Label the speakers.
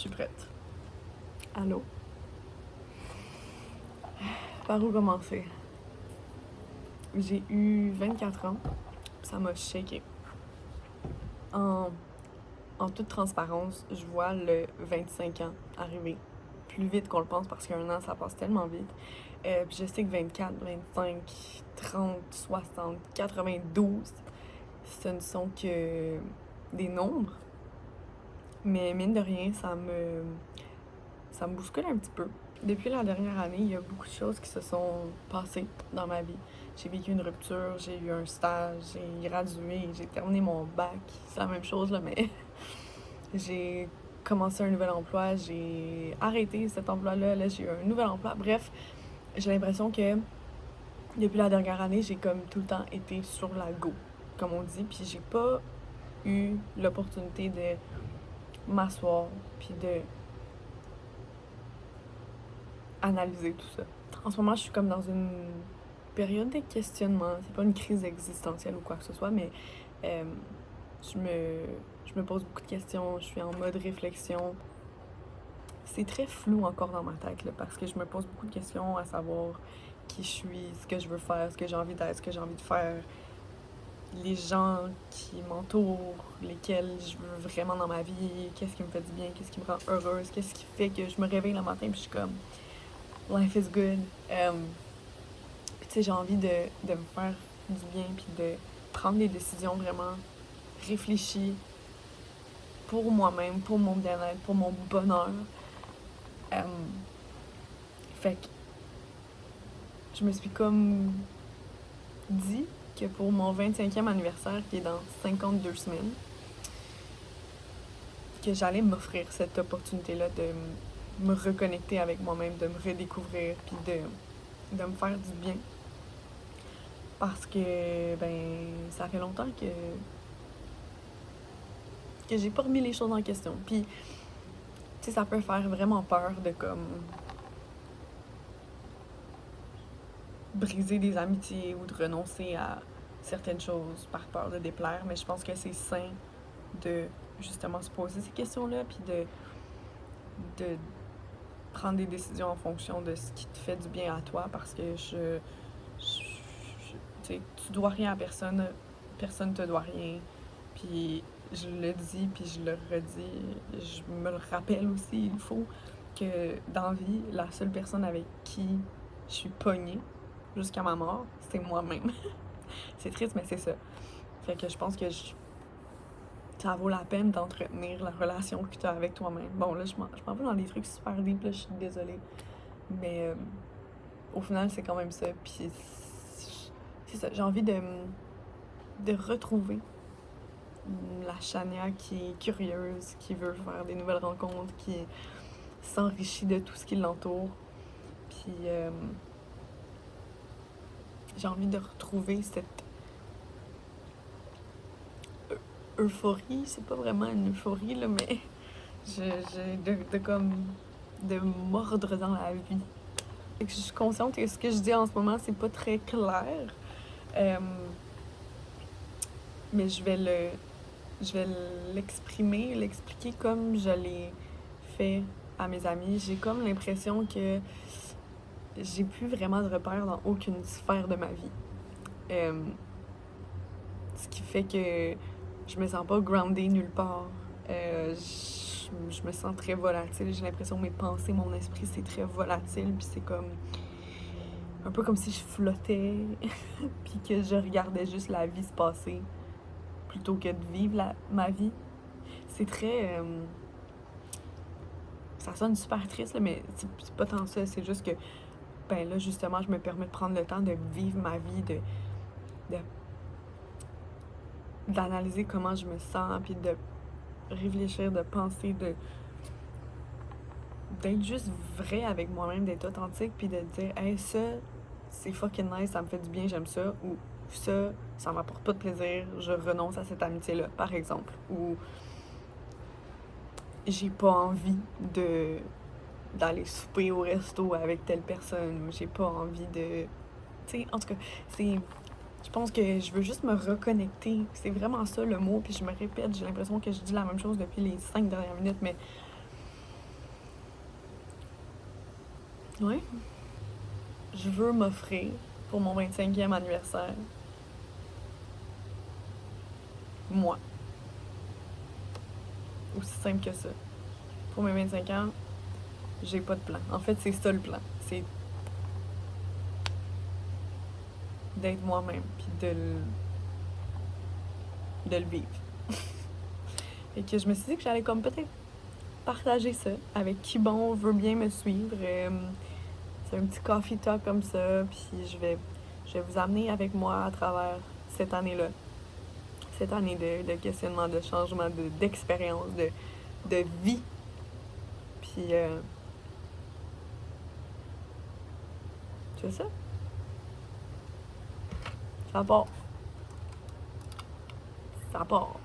Speaker 1: suis prête. Allô? Par où commencer? J'ai eu 24 ans. Ça m'a shaké. En toute transparence, je vois le 25 ans arriver plus vite qu'on le pense parce qu'un an, ça passe tellement vite. Puis je sais que 24, 25, 30, 60, 92, ce ne sont que des nombres. Mais mine de rien, ça me bouscule un petit peu. Depuis la dernière année, il y a beaucoup de choses qui se sont passées dans ma vie. J'ai vécu une rupture, j'ai eu un stage, j'ai gradué, j'ai terminé mon bac. C'est la même chose, là, mais j'ai commencé un nouvel emploi, j'ai arrêté cet emploi-là, là, j'ai eu un nouvel emploi. Bref, j'ai l'impression que depuis la dernière année, j'ai comme tout le temps été sur la go, comme on dit, puis j'ai pas eu l'opportunité de m'asseoir, puis de analyser tout ça. En ce moment, je suis comme dans une période de questionnement. C'est pas une crise existentielle ou quoi que ce soit, mais euh, je, me, je me pose beaucoup de questions. Je suis en mode réflexion. C'est très flou encore dans ma tête, là, parce que je me pose beaucoup de questions à savoir qui je suis, ce que je veux faire, ce que j'ai envie d'être, ce que j'ai envie de faire, les gens qui m'entourent, lesquels je veux vraiment dans ma vie, qu'est-ce qui me fait du bien, qu'est-ce qui me rend heureuse, qu'est-ce qui fait que je me réveille le matin puis je suis comme life is good. Puis tu sais, j'ai envie de me faire du bien puis de prendre des décisions vraiment réfléchies pour moi-même, pour mon bien-être, pour mon bonheur. Euh, Fait que je me suis comme dit que pour mon 25e anniversaire, qui est dans 52 semaines, que j'allais m'offrir cette opportunité-là de me reconnecter avec moi-même, de me redécouvrir, puis de me faire du bien. Parce que, ben, ça fait longtemps que j'ai pas remis les choses en question. Puis, tu sais, ça peut faire vraiment peur de, comme, briser des amitiés ou de renoncer à certaines choses par peur de déplaire. Mais je pense que c'est sain de, justement, se poser ces questions-là, puis de prendre des décisions en fonction de ce qui te fait du bien à toi, parce que tu sais, tu dois rien à personne, personne te doit rien. Puis je le dis, puis je le redis, je me le rappelle aussi, il faut que dans la vie, la seule personne avec qui je suis pognée jusqu'à ma mort, c'est moi-même. C'est triste, mais c'est ça. Fait que je pense que ça vaut la peine d'entretenir la relation que tu as avec toi-même. Bon, là, je m'en vais dans des trucs super deep, là, je suis désolée. Mais au final, c'est quand même ça. Puis c'est ça, j'ai envie de retrouver la Chania qui est curieuse, qui veut faire des nouvelles rencontres, qui s'enrichit de tout ce qui l'entoure. Puis j'ai envie de retrouver cette euphorie. C'est pas vraiment une euphorie, là, mais comme de mordre dans la vie. Fait que je suis consciente que ce que je dis en ce moment, c'est pas très clair. Mais je vais l'expliquer comme je l'ai fait à mes amis. J'ai comme l'impression que j'ai plus vraiment de repères dans aucune sphère de ma vie. Ce qui fait que je me sens pas groundée nulle part. Je me sens très volatile. J'ai l'impression que mes pensées, mon esprit, c'est très volatile. Puis c'est comme un peu comme si je flottais, puis que je regardais juste la vie se passer plutôt que de vivre ma vie. C'est très... ça sonne super triste, là, mais c'est pas tant ça. C'est juste que, ben là, justement, je me permets de prendre le temps de vivre ma vie, d'analyser comment je me sens, puis de réfléchir, de penser, d'être juste vrai avec moi-même, d'être authentique, puis de dire, hey, ça, c'est fucking nice, ça me fait du bien, j'aime ça, ou ça m'apporte pas de plaisir, je renonce à cette amitié-là, par exemple, ou j'ai pas envie d'aller souper au resto avec telle personne, ou j'ai pas envie de... Tu sais, en tout cas, je pense que je veux juste me reconnecter. C'est vraiment ça le mot, puis je me répète, j'ai l'impression que je dis la même chose depuis les 5 dernières minutes, mais Ouais. Je veux m'offrir pour mon 25e anniversaire. Moi. Aussi simple que ça. Pour mes 25 ans, j'ai pas de plan. En fait, c'est ça le plan. C'est d'être moi-même, puis de le vivre. Et que je me suis dit que j'allais comme peut-être partager ça avec qui bon veut bien me suivre. C'est un petit coffee talk comme ça, puis je vais vous amener avec moi à travers cette année-là. Cette année de questionnement, de changement, d'expérience, de vie. Puis, c'est ça. Ça part. Ça part.